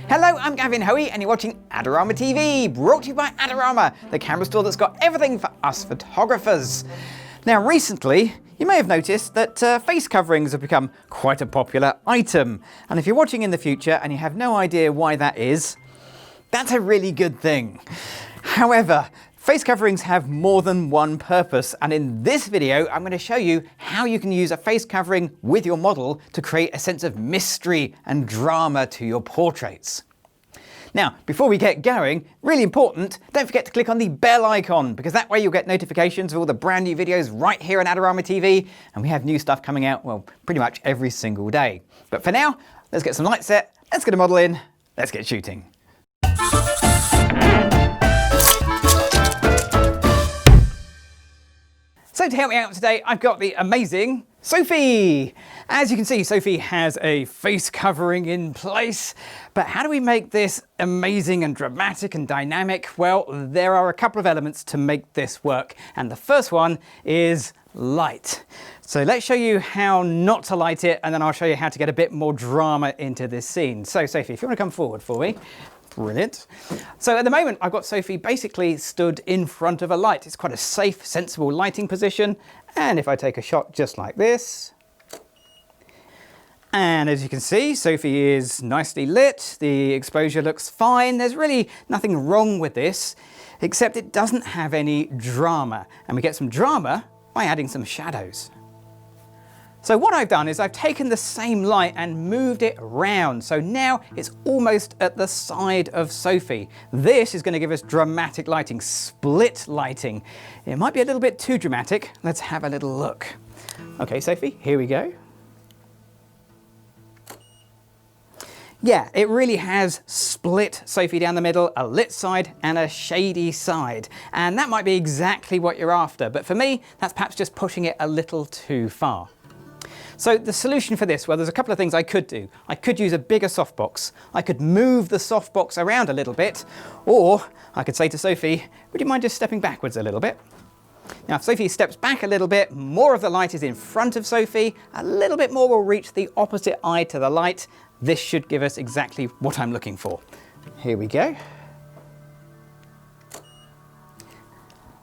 Hello, I'm Gavin Hoey and you're watching Adorama TV, brought to you by Adorama, the camera store that's got everything for us photographers. Now recently, you may have noticed that face coverings have become quite a popular item. And if you're watching in the future and you have no idea why that is, that's a really good thing. However, face coverings have more than one purpose, and in this video I'm going to show you how you can use a face covering with your model to create a sense of mystery and drama to your portraits. Now, before we get going, really important, don't forget to click on the bell icon, because that way you'll get notifications of all the brand new videos right here on Adorama TV, and we have new stuff coming out, well, pretty much every single day. But for now, let's get some lights set, let's get a model in, let's get shooting. So to help me out today, I've got the amazing Sophie. As you can see, Sophie has a face covering in place, but how do we make this amazing and dramatic and dynamic? Well, there are a couple of elements to make this work, and the first one is light. So let's show you how not to light it, and then I'll show you how to get a bit more drama into this scene. So Sophie, if you want to come forward for me. Brilliant. So at the moment, I've got Sophie basically stood in front of a light. It's quite a safe, sensible lighting position. And if I take a shot just like this, and as you can see, Sophie is nicely lit. The exposure looks fine. There's really nothing wrong with this, except it doesn't have any drama. And we get some drama by adding some shadows. So what I've done is I've taken the same light and moved it around. So now it's almost at the side of Sophie. This is going to give us dramatic lighting, split lighting. It might be a little bit too dramatic. Let's have a little look. Okay, Sophie, here we go. Yeah, it really has split Sophie down the middle, a lit side and a shady side. And that might be exactly what you're after. But for me, that's perhaps just pushing it a little too far. So the solution for this, well, there's a couple of things I could do. I could use a bigger softbox. I could move the softbox around a little bit, or I could say to Sophie, would you mind just stepping backwards a little bit? Now, if Sophie steps back a little bit, more of the light is in front of Sophie, a little bit more will reach the opposite eye to the light. This should give us exactly what I'm looking for. Here we go.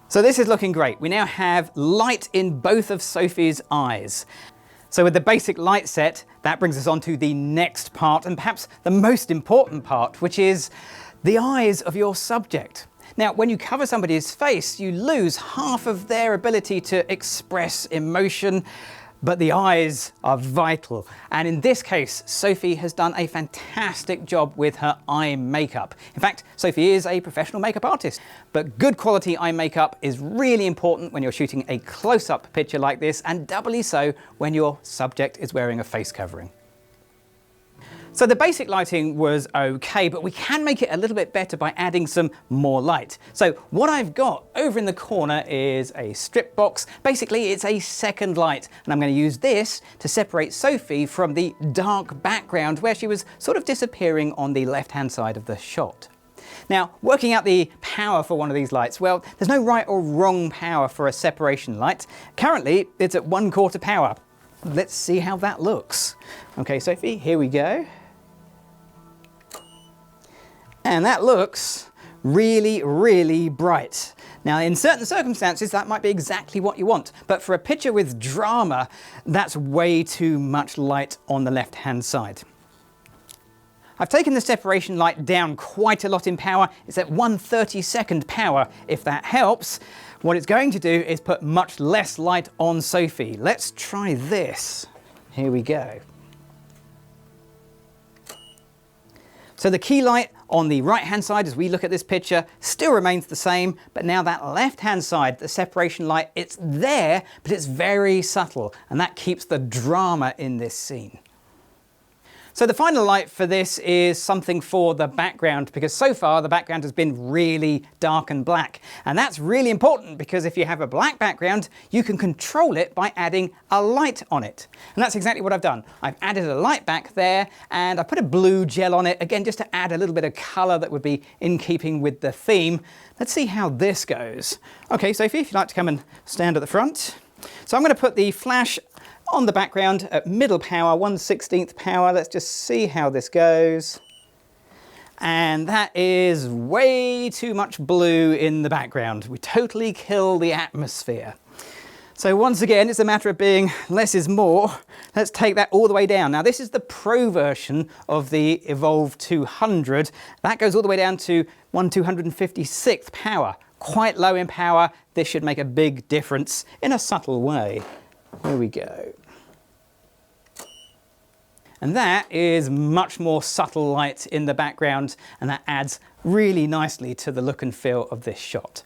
So this is looking great. We now have light in both of Sophie's eyes. So with the basic light set, that brings us on to the next part, and perhaps the most important part, which is the eyes of your subject. Now, when you cover somebody's face, you lose half of their ability to express emotion, but the eyes are vital. And in this case, Sophie has done a fantastic job with her eye makeup. In fact, Sophie is a professional makeup artist, but good quality eye makeup is really important when you're shooting a close-up picture like this, and doubly so when your subject is wearing a face covering. So the basic lighting was okay, but we can make it a little bit better by adding some more light. So what I've got over in the corner is a strip box. Basically, it's a second light, and I'm going to use this to separate Sophie from the dark background where she was sort of disappearing on the left-hand side of the shot. Now, working out the power for one of these lights, well, there's no right or wrong power for a separation light. Currently, it's at 1/4 power. Let's see how that looks. Okay, Sophie, here we go. And that looks really, really bright. Now, in certain circumstances, that might be exactly what you want. But for a picture with drama, that's way too much light on the left-hand side. I've taken the separation light down quite a lot in power. It's at 1/32 power. If that helps, what it's going to do is put much less light on Sophie. Let's try this. Here we go. So the key light on the right-hand side as we look at this picture still remains the same, but now that left-hand side, the separation light, it's there, but it's very subtle, and that keeps the drama in this scene. So the final light for this is something for the background, because so far the background has been really dark and black. And that's really important because if you have a black background, you can control it by adding a light on it. And that's exactly what I've done. I've added a light back there and I put a blue gel on it, again, just to add a little bit of color that would be in keeping with the theme. Let's see how this goes. Okay, Sophie, if you'd like to come and stand at the front. So I'm going to put the flash on the background at middle power, 1/16 power. Let's just see how this goes. And that is way too much blue in the background. We totally kill the atmosphere. So once again, it's a matter of being less is more. Let's take that all the way down. Now this is the Pro version of the Evolve 200. That goes all the way down to 1/256th power. Quite low in power. This should make a big difference in a subtle way. Here we go. And that is much more subtle light in the background, and that adds really nicely to the look and feel of this shot.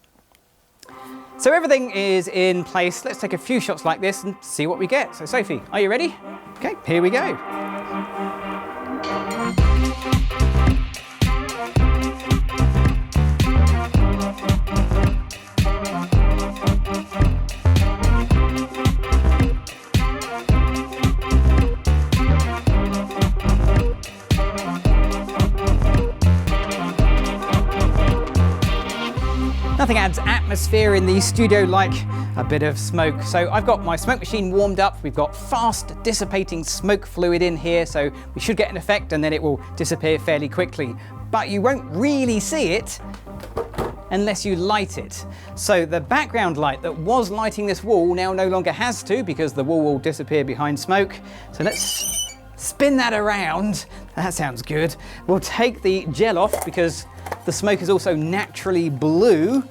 So everything is in place. Let's take a few shots like this and see what we get. So Sophie, are you ready? Okay, here we go. Nothing adds atmosphere in the studio like a bit of smoke. So I've got my smoke machine warmed up. We've got fast dissipating smoke fluid in here, so we should get an effect and then it will disappear fairly quickly. But you won't really see it unless you light it. So the background light that was lighting this wall now no longer has to, because the wall will disappear behind smoke. So let's spin that around. That sounds good. We'll take the gel off because the smoke is also naturally blue,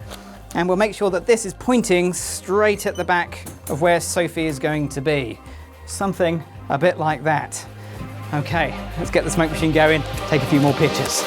and we'll make sure that this is pointing straight at the back of where Sophie is going to be. Something a bit like that. Okay, let's get the smoke machine going, take a few more pictures.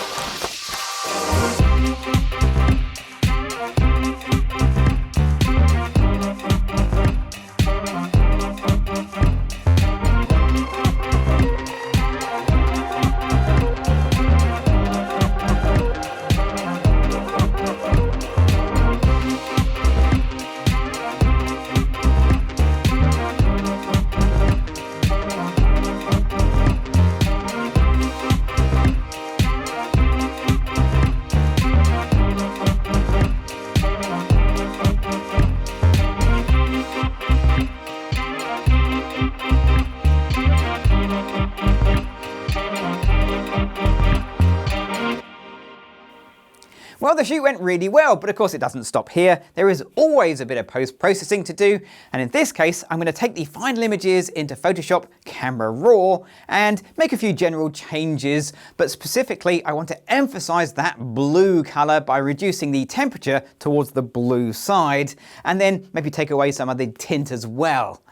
Well, the shoot went really well, but of course it doesn't stop here. There is always a bit of post-processing to do, and in this case, I'm going to take the final images into Photoshop Camera Raw and make a few general changes, but specifically I want to emphasize that blue color by reducing the temperature towards the blue side, and then maybe take away some of the tint as well.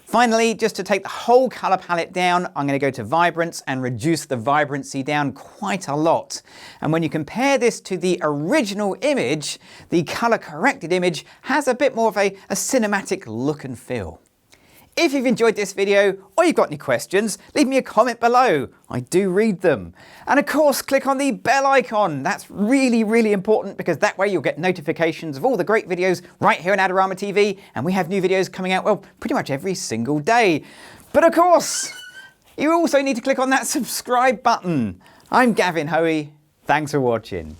Finally, just to take the whole color palette down, I'm going to go to Vibrance and reduce the vibrancy down quite a lot. And when you compare this to the original image, the color corrected image has a bit more of a cinematic look and feel. If you've enjoyed this video or you've got any questions, leave me a comment below. I do read them. And of course, click on the bell icon. That's really, really important because that way you'll get notifications of all the great videos right here on Adorama TV. And we have new videos coming out, well, pretty much every single day. But of course, you also need to click on that subscribe button. I'm Gavin Hoey. Thanks for watching.